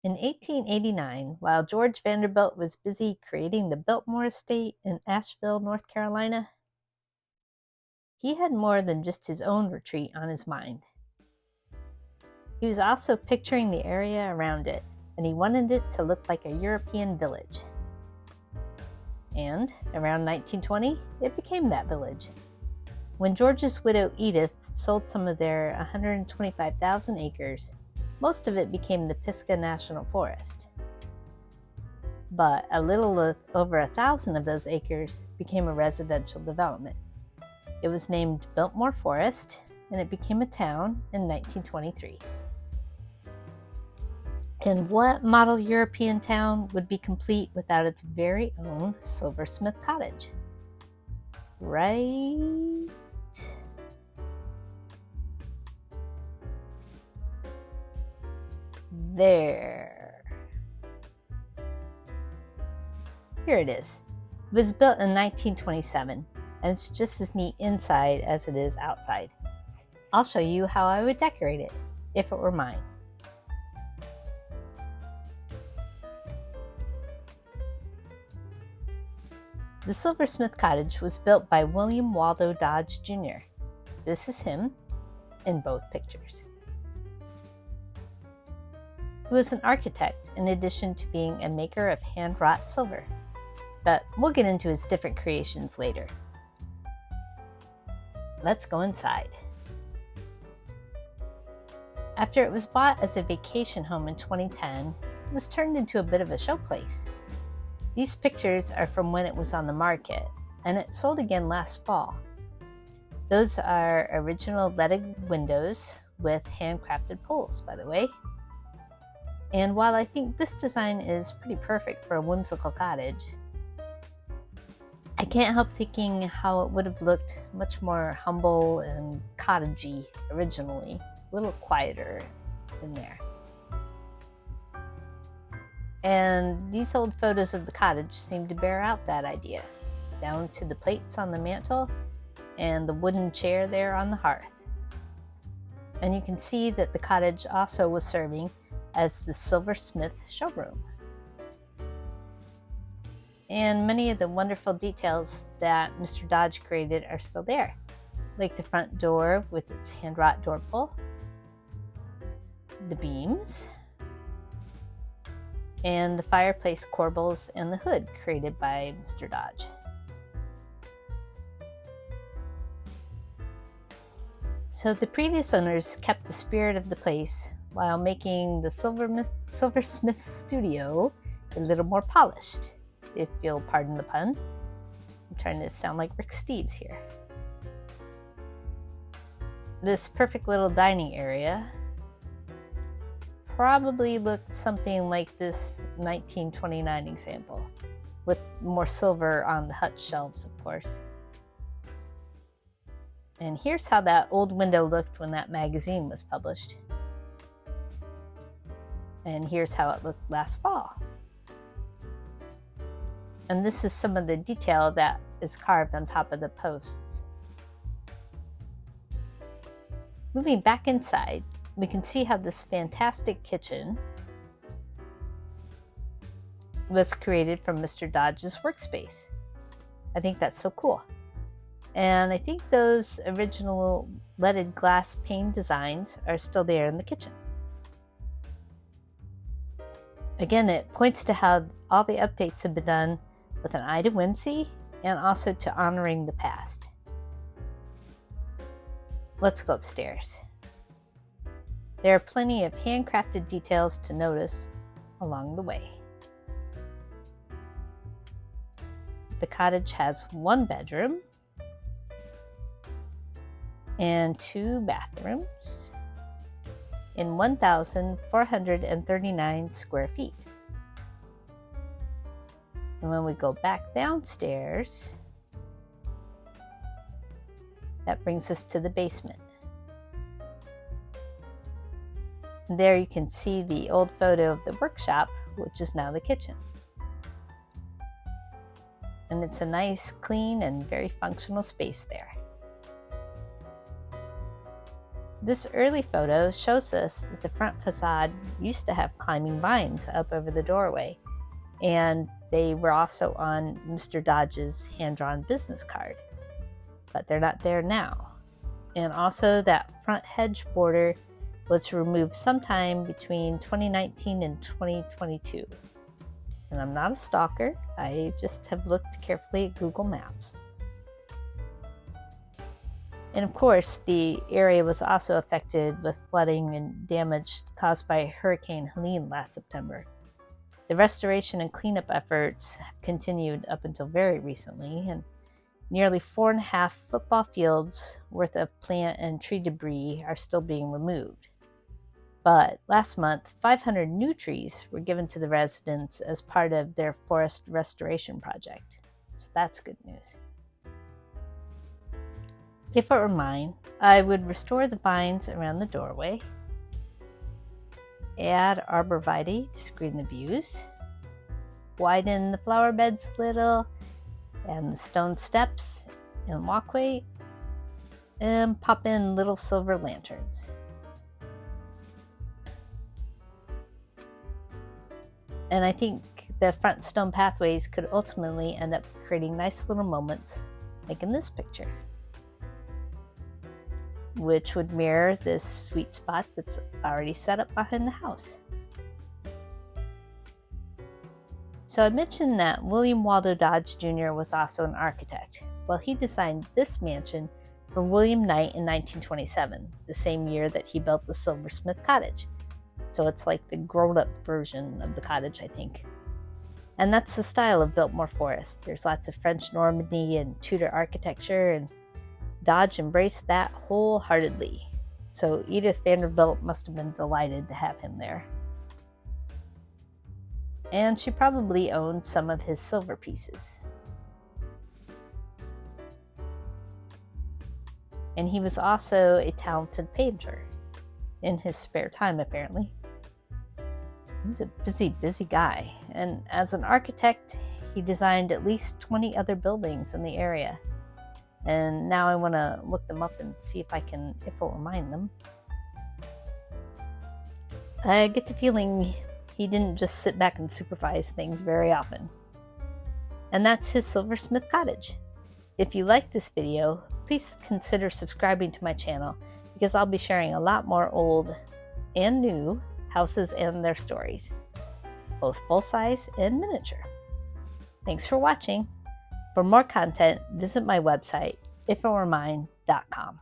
In 1889, while George Vanderbilt was busy creating the Biltmore estate in Asheville, North Carolina, he had more than just his own retreat on his mind. He was also picturing the area around it, and he wanted it to look like a European village. And around 1920, it became that village. When George's widow Edith sold some of their 125,000 acres, most of it became the Pisgah National Forest. But a little over 1,000 of those acres became a residential development. It was named Biltmore Forest, and it became a town in 1923. And what model European town would be complete without its very own Silversmith Cottage? Right? There. Here it is. It was built in 1927, and it's just as neat inside as it is outside. I'll show you how I would decorate it, if it were mine. The Silversmith Cottage was built by William Waldo Dodge Jr. This is him in both pictures. He was an architect in addition to being a maker of hand-wrought silver, but we'll get into his different creations later. Let's go inside. After it was bought as a vacation home in 2010, it was turned into a bit of a showplace. These pictures are from when it was on the market, and it sold again last fall. Those are original leaded windows with handcrafted pulls, by the way. And while I think this design is pretty perfect for a whimsical cottage, I can't help thinking how it would have looked much more humble and cottagey originally, a little quieter in there. And these old photos of the cottage seem to bear out that idea, down to the plates on the mantel and the wooden chair there on the hearth. And you can see that the cottage also was serving as the Silversmith showroom. And many of the wonderful details that Mr. Dodge created are still there, like the front door with its hand-wrought door pull, the beams, and the fireplace corbels and the hood created by Mr. Dodge. So the previous owners kept the spirit of the place while making the Silversmith studio a little more polished, if you'll pardon the pun. I'm trying to sound like Rick Steves here. This perfect little dining area probably looked something like this 1929 example, with more silver on the hut shelves, of course. And here's how that old window looked when that magazine was published. And here's how it looked last fall. And this is some of the detail that is carved on top of the posts. Moving back inside, we can see how this fantastic kitchen was created from Mr. Dodge's workspace. I think that's so cool. And I think those original leaded glass pane designs are still there in the kitchen. Again, it points to how all the updates have been done with an eye to whimsy and also to honoring the past. Let's go upstairs. There are plenty of handcrafted details to notice along the way. The cottage has one bedroom and 2 bathrooms in 1,439 square feet. And when we go back downstairs, that brings us to the basement. And there you can see the old photo of the workshop, which is now the kitchen. And it's a nice, clean, and very functional space there. This early photo shows us that the front facade used to have climbing vines up over the doorway, and they were also on Mr. Dodge's hand-drawn business card. But they're not there now. And also that front hedge border was removed sometime between 2019 and 2022. And I'm not a stalker, I just have looked carefully at Google Maps. And of course, the area was also affected with flooding and damage caused by Hurricane Helene last September. The restoration and cleanup efforts have continued up until very recently, and nearly 4.5 football fields worth of plant and tree debris are still being removed. But last month, 500 new trees were given to the residents as part of their forest restoration project. So that's good news. If it were mine, I would restore the vines around the doorway, add arborvitae to screen the views, widen the flower beds a little, and the stone steps and walkway, and pop in little silver lanterns. And I think the front stone pathways could ultimately end up creating nice little moments, like in this picture, which would mirror this sweet spot that's already set up behind the house. So I mentioned that William Waldo Dodge Jr. was also an architect. Well, he designed this mansion for William Knight in 1927, the same year that he built the Silversmith Cottage. So it's like the grown-up version of the cottage, I think. And that's the style of Biltmore Forest. There's lots of French Normandy and Tudor architecture, and Dodge embraced that wholeheartedly. So Edith Vanderbilt must have been delighted to have him there. And she probably owned some of his silver pieces. And he was also a talented painter, in his spare time apparently. He was a busy guy, and as an architect, he designed at least 20 other buildings in the area. And now I want to look them up and see if it will remind them. I get the feeling he didn't just sit back and supervise things very often. And that's his Silversmith Cottage. If you like this video, please consider subscribing to my channel, because I'll be sharing a lot more old and new houses and their stories, both full-size and miniature. Thanks for watching. For more content, visit my website, ifitweremine.com.